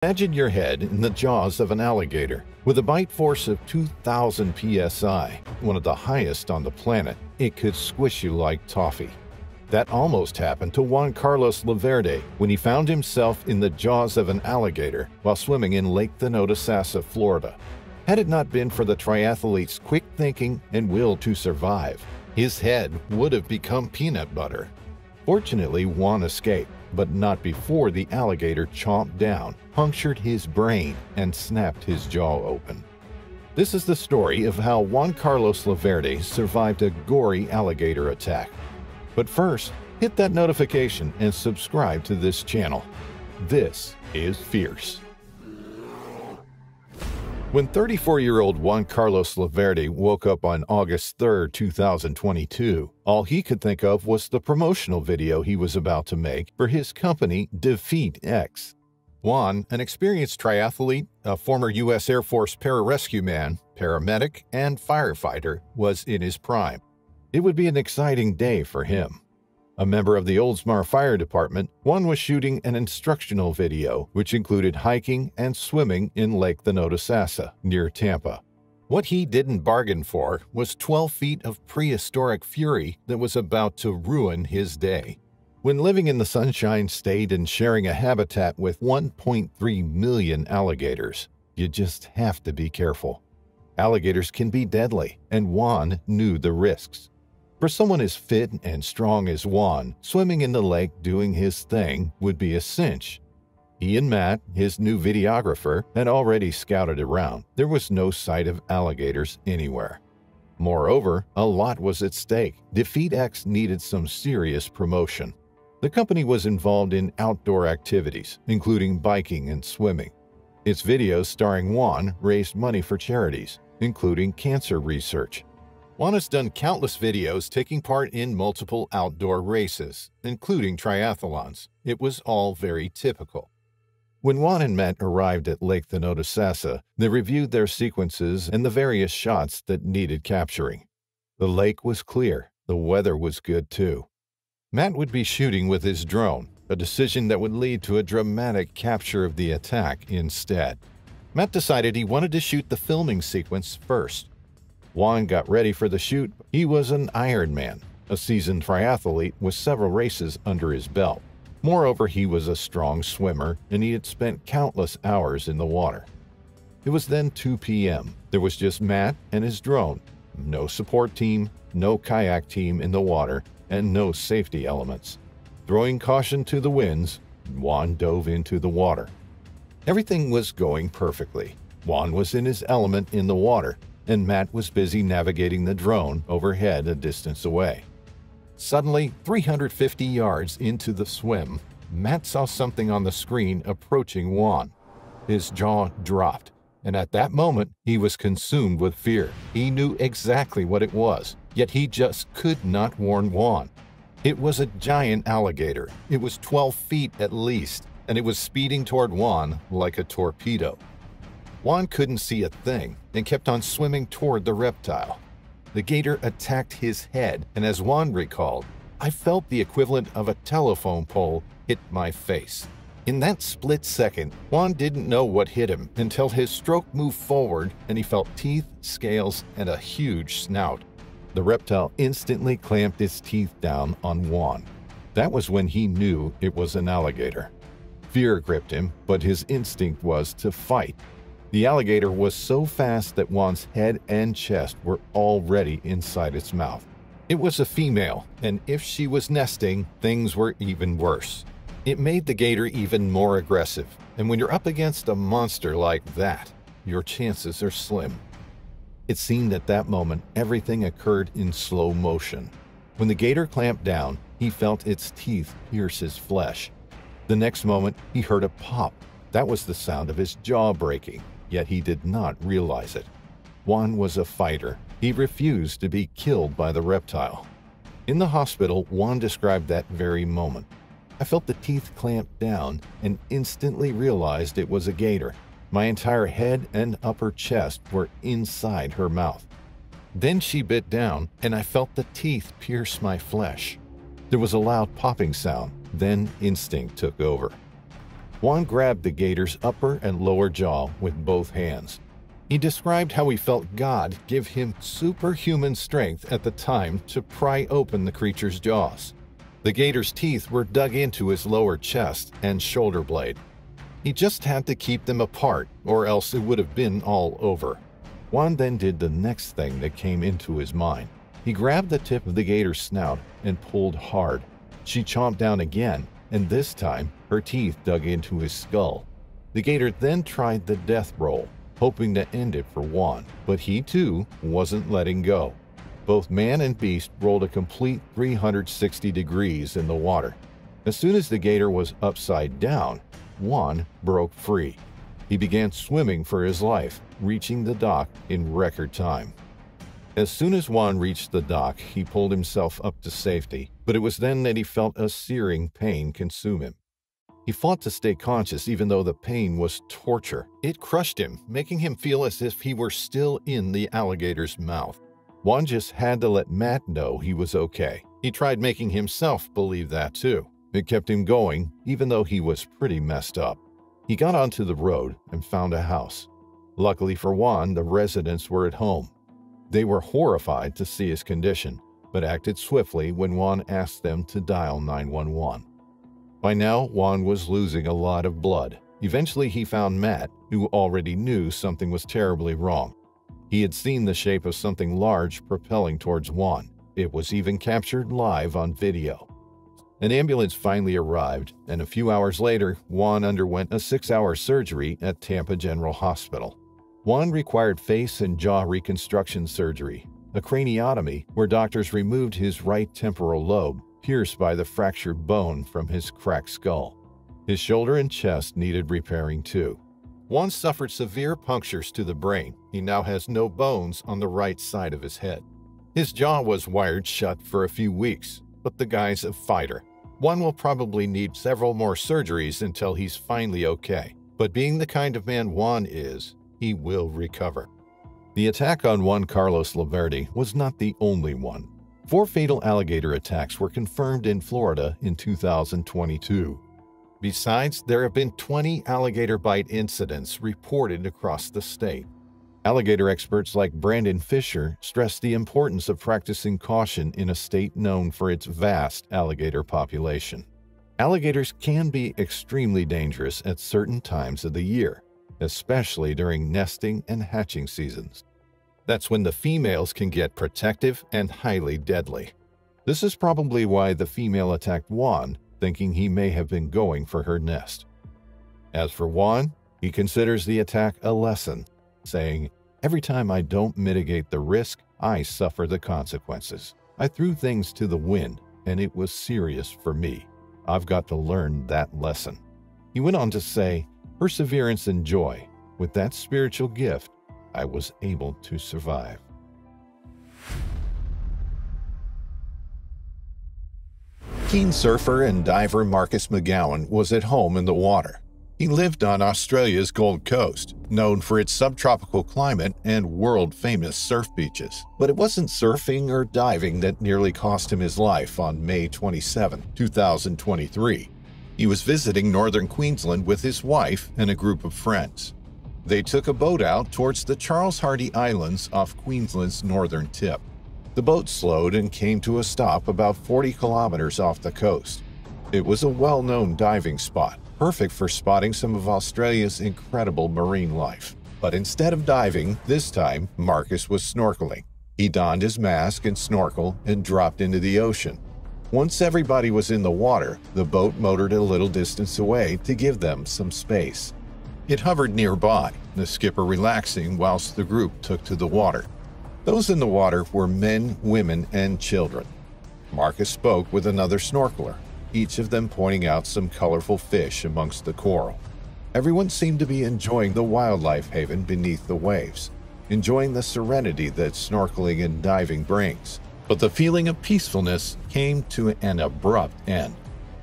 Imagine your head in the jaws of an alligator. With a bite force of 2,000 psi, one of the highest on the planet, it could squish you like toffee. That almost happened to Juan Verde when he found himself in the jaws of an alligator while swimming in Lake Sasa, Florida. Had it not been for the triathlete's quick thinking and will to survive, his head would have become peanut butter. Fortunately, Juan escaped, but not before the alligator chomped down, punctured his brain, and snapped his jaw open. This is the story of how Juan Verde survived a gory alligator attack. But first, hit that notification and subscribe to this channel. This is Fierce. When 34-year-old Juan Verde woke up on August 3, 2022, all he could think of was the promotional video he was about to make for his company DefeatX. Juan, an experienced triathlete, a former U.S. Air Force pararescue man, paramedic, and firefighter, was in his prime. It would be an exciting day for him. A member of the Oldsmar Fire Department, Juan was shooting an instructional video which included hiking and swimming in Lake Sasa near Tampa. What he didn't bargain for was 12 feet of prehistoric fury that was about to ruin his day. When living in the Sunshine State and sharing a habitat with 1.3 million alligators, you just have to be careful. Alligators can be deadly, and Juan knew the risks. For someone as fit and strong as Juan, swimming in the lake doing his thing would be a cinch. He and Matt, his new videographer, had already scouted around. There was no sight of alligators anywhere. Moreover, a lot was at stake. DefeatX needed some serious promotion. The company was involved in outdoor activities, including biking and swimming. Its videos starring Juan raised money for charities, including cancer research. Juan has done countless videos taking part in multiple outdoor races, including triathlons. It was all very typical. When Juan and Matt arrived at Lake Sasa, they reviewed their sequences and the various shots that needed capturing. The lake was clear. The weather was good too. Matt would be shooting with his drone, a decision that would lead to a dramatic capture of the attack instead. Matt decided he wanted to shoot the filming sequence first. Juan got ready for the shoot. He was an Ironman, a seasoned triathlete with several races under his belt. Moreover, he was a strong swimmer, and he had spent countless hours in the water. It was then 2 p.m. There was just Matt and his drone. No support team, no kayak team in the water, and no safety elements. Throwing caution to the winds, Juan dove into the water. Everything was going perfectly. Juan was in his element in the water, and Matt was busy navigating the drone overhead a distance away. Suddenly, 350 yards into the swim, Matt saw something on the screen approaching Juan. His jaw dropped, and at that moment, he was consumed with fear. He knew exactly what it was, yet he just could not warn Juan. It was a giant alligator. It was 12 feet at least, and it was speeding toward Juan like a torpedo. Juan couldn't see a thing and kept on swimming toward the reptile. The gator attacked his head, and as Juan recalled, I felt the equivalent of a telephone pole hit my face. In that split second, Juan didn't know what hit him until his stroke moved forward and he felt teeth, scales, and a huge snout. The reptile instantly clamped its teeth down on Juan. That was when he knew it was an alligator. Fear gripped him, but his instinct was to fight. The alligator was so fast that Juan's head and chest were already inside its mouth. It was a female, and if she was nesting, things were even worse. It made the gator even more aggressive, and when you're up against a monster like that, your chances are slim. It seemed at that moment everything occurred in slow motion. When the gator clamped down, he felt its teeth pierce his flesh. The next moment, he heard a pop. That was the sound of his jaw breaking. Yet he did not realize it. Juan was a fighter. He refused to be killed by the reptile. In the hospital, Juan described that very moment. I felt the teeth clamp down and instantly realized it was a gator. My entire head and upper chest were inside her mouth. Then she bit down, and I felt the teeth pierce my flesh. There was a loud popping sound. Then instinct took over. Juan grabbed the gator's upper and lower jaw with both hands. He described how he felt God give him superhuman strength at the time to pry open the creature's jaws. The gator's teeth were dug into his lower chest and shoulder blade. He just had to keep them apart, or else it would have been all over. Juan then did the next thing that came into his mind. He grabbed the tip of the gator's snout and pulled hard. She chomped down again, and this time her teeth dug into his skull. The gator then tried the death roll, hoping to end it for Juan, but he too wasn't letting go. Both man and beast rolled a complete 360 degrees in the water. As soon as the gator was upside down, Juan broke free. He began swimming for his life, reaching the dock in record time. As soon as Juan reached the dock, he pulled himself up to safety, but it was then that he felt a searing pain consume him. He fought to stay conscious even though the pain was torture. It crushed him, making him feel as if he were still in the alligator's mouth. Juan just had to let Matt know he was okay. He tried making himself believe that too. It kept him going, even though he was pretty messed up. He got onto the road and found a house. Luckily for Juan, the residents were at home. They were horrified to see his condition, but acted swiftly when Juan asked them to dial 911. By now, Juan was losing a lot of blood. Eventually, he found Matt, who already knew something was terribly wrong. He had seen the shape of something large propelling towards Juan. It was even captured live on video. An ambulance finally arrived, and a few hours later, Juan underwent a 6-hour surgery at Tampa General Hospital. Juan required face and jaw reconstruction surgery, a craniotomy where doctors removed his right temporal lobe, pierced by the fractured bone from his cracked skull. His shoulder and chest needed repairing too. Juan suffered severe punctures to the brain. He now has no bones on the right side of his head. His jaw was wired shut for a few weeks, but the guy's a fighter. Juan will probably need several more surgeries until he's finally okay. But being the kind of man Juan is, he will recover. The attack on Juan Carlos Verde was not the only one. 4 fatal alligator attacks were confirmed in Florida in 2022. Besides, there have been 20 alligator bite incidents reported across the state. Alligator experts like Brandon Fisher stress the importance of practicing caution in a state known for its vast alligator population. Alligators can be extremely dangerous at certain times of the year, especially during nesting and hatching seasons. That's when the females can get protective and highly deadly. This is probably why the female attacked Juan, thinking he may have been going for her nest. As for Juan, he considers the attack a lesson, saying, "Every time I don't mitigate the risk, I suffer the consequences. I threw things to the wind, and it was serious for me. I've got to learn that lesson." He went on to say, "Perseverance and joy. With that spiritual gift, I was able to survive." Keen surfer and diver Marcus McGowan was at home in the water. He lived on Australia's Gold Coast, known for its subtropical climate and world-famous surf beaches. But it wasn't surfing or diving that nearly cost him his life on May 27, 2023. He was visiting northern Queensland with his wife and a group of friends. They took a boat out towards the Charles Hardy Islands off Queensland's northern tip. The boat slowed and came to a stop about 40 kilometers off the coast. It was a well-known diving spot, perfect for spotting some of Australia's incredible marine life. But instead of diving, this time Marcus was snorkeling. He donned his mask and snorkel and dropped into the ocean. Once everybody was in the water, the boat motored a little distance away to give them some space. It hovered nearby, the skipper relaxing whilst the group took to the water. Those in the water were men, women, and children. Marcus spoke with another snorkeler, each of them pointing out some colorful fish amongst the coral. Everyone seemed to be enjoying the wildlife haven beneath the waves, enjoying the serenity that snorkeling and diving brings. But the feeling of peacefulness came to an abrupt end.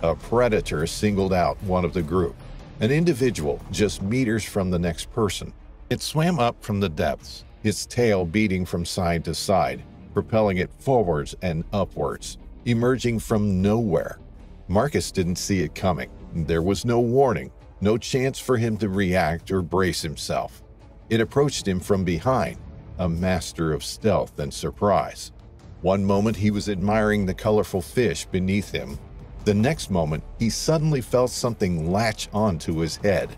A predator singled out one of the group, an individual just meters from the next person. It swam up from the depths, its tail beating from side to side, propelling it forwards and upwards, emerging from nowhere. Marcus didn't see it coming. There was no warning. No chance for him to react or brace himself. It approached him from behind, a master of stealth and surprise. One moment he was admiring the colorful fish beneath him. The next moment, he suddenly felt something latch onto his head.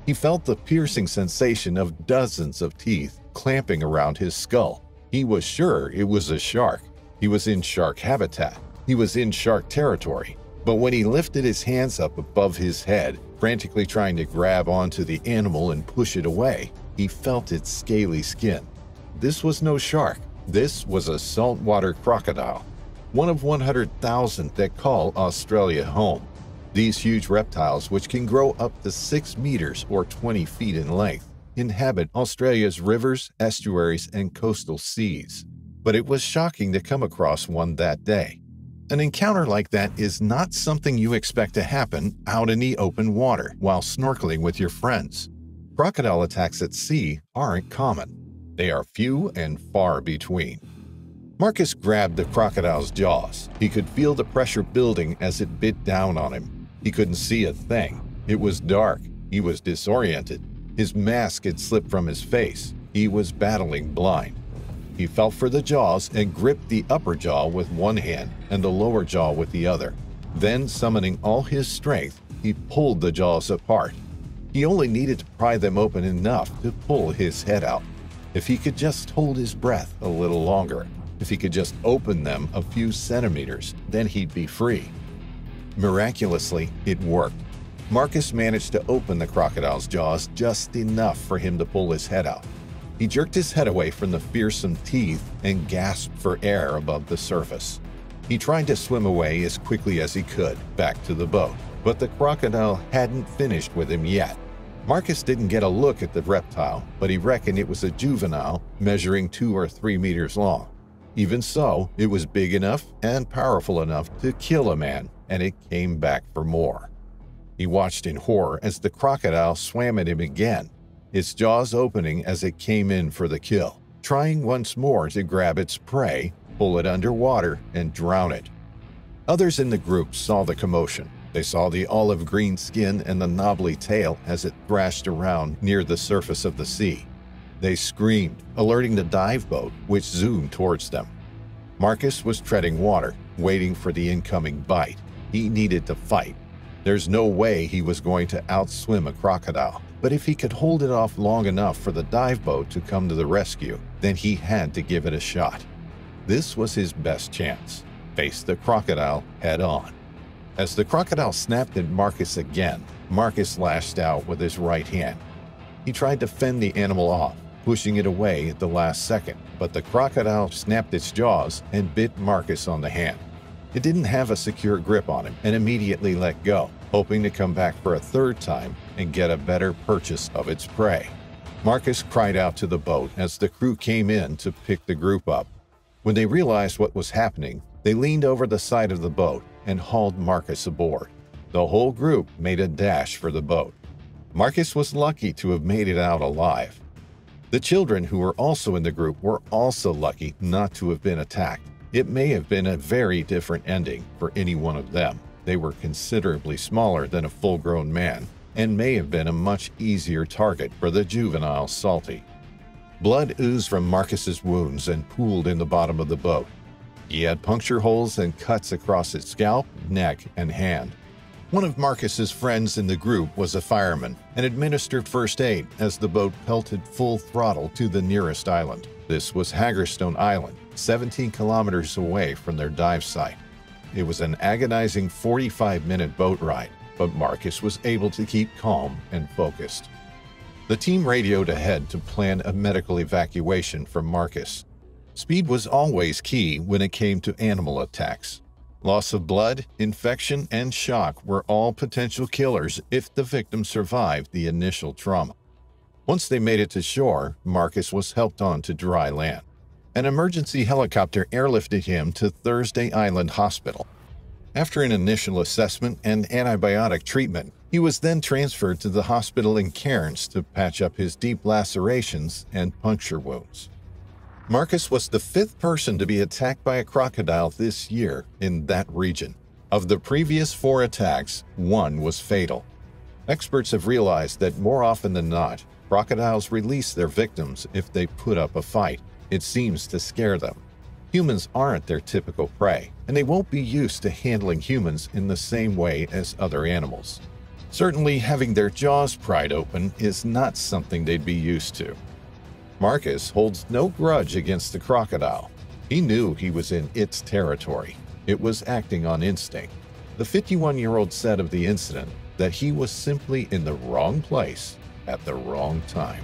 He felt the piercing sensation of dozens of teeth clamping around his skull. He was sure it was a shark. He was in shark habitat. He was in shark territory. But when he lifted his hands up above his head, frantically trying to grab onto the animal and push it away, he felt its scaly skin. This was no shark. This was a saltwater crocodile, one of 100,000 that call Australia home. These huge reptiles, which can grow up to 6 meters or 20 feet in length, inhabit Australia's rivers, estuaries, and coastal seas. But it was shocking to come across one that day. An encounter like that is not something you expect to happen out in the open water while snorkeling with your friends. Crocodile attacks at sea aren't common. They are few and far between. Marcus grabbed the crocodile's jaws. He could feel the pressure building as it bit down on him. He couldn't see a thing. It was dark. He was disoriented. His mask had slipped from his face. He was battling blind. He felt for the jaws and gripped the upper jaw with one hand and the lower jaw with the other. Then, summoning all his strength, he pulled the jaws apart. He only needed to pry them open enough to pull his head out. If he could just hold his breath a little longer, if he could just open them a few centimeters, then he'd be free. Miraculously, it worked. Marcus managed to open the crocodile's jaws just enough for him to pull his head out. He jerked his head away from the fearsome teeth and gasped for air above the surface. He tried to swim away as quickly as he could, back to the boat, but the crocodile hadn't finished with him yet. Marcus didn't get a look at the reptile, but he reckoned it was a juvenile measuring 2 or 3 meters long. Even so, it was big enough and powerful enough to kill a man, and it came back for more. He watched in horror as the crocodile swam at him again, its jaws opening as it came in for the kill, trying once more to grab its prey, pull it underwater, and drown it. Others in the group saw the commotion. They saw the olive green skin and the knobbly tail as it thrashed around near the surface of the sea. They screamed, alerting the dive boat, which zoomed towards them. Marcus was treading water, waiting for the incoming bite. He needed to fight. There's no way he was going to outswim a crocodile, but if he could hold it off long enough for the dive boat to come to the rescue, then he had to give it a shot. This was his best chance. Face the crocodile head on. As the crocodile snapped at Marcus again, Marcus lashed out with his right hand. He tried to fend the animal off, pushing it away at the last second, but the crocodile snapped its jaws and bit Marcus on the hand. It didn't have a secure grip on him and immediately let go, hoping to come back for a third time and get a better purchase of its prey. Marcus cried out to the boat as the crew came in to pick the group up. When they realized what was happening, they leaned over the side of the boat and hauled Marcus aboard. The whole group made a dash for the boat. Marcus was lucky to have made it out alive. The children who were also in the group were also lucky not to have been attacked. It may have been a very different ending for any one of them. They were considerably smaller than a full-grown man and may have been a much easier target for the juvenile Salty. Blood oozed from Marcus's wounds and pooled in the bottom of the boat. He had puncture holes and cuts across his scalp, neck, and hand. One of Marcus's friends in the group was a fireman and administered first aid as the boat pelted full throttle to the nearest island. This was Hagerstone Island, 17 kilometers away from their dive site. It was an agonizing 45-minute boat ride, but Marcus was able to keep calm and focused. The team radioed ahead to plan a medical evacuation for Marcus. Speed was always key when it came to animal attacks. Loss of blood, infection, and shock were all potential killers if the victim survived the initial trauma. Once they made it to shore, Marcus was helped on to dry land. An emergency helicopter airlifted him to Thursday Island Hospital. After an initial assessment and antibiotic treatment, he was then transferred to the hospital in Cairns to patch up his deep lacerations and puncture wounds. Marcus was the 5th person to be attacked by a crocodile this year in that region. Of the previous 4 attacks, 1 was fatal. Experts have realized that more often than not, crocodiles release their victims if they put up a fight. It seems to scare them. Humans aren't their typical prey, and they won't be used to handling humans in the same way as other animals. Certainly, having their jaws pried open is not something they'd be used to. Marcus holds no grudge against the crocodile. He knew he was in its territory. It was acting on instinct. The 51-year-old said of the incident that he was simply in the wrong place at the wrong time.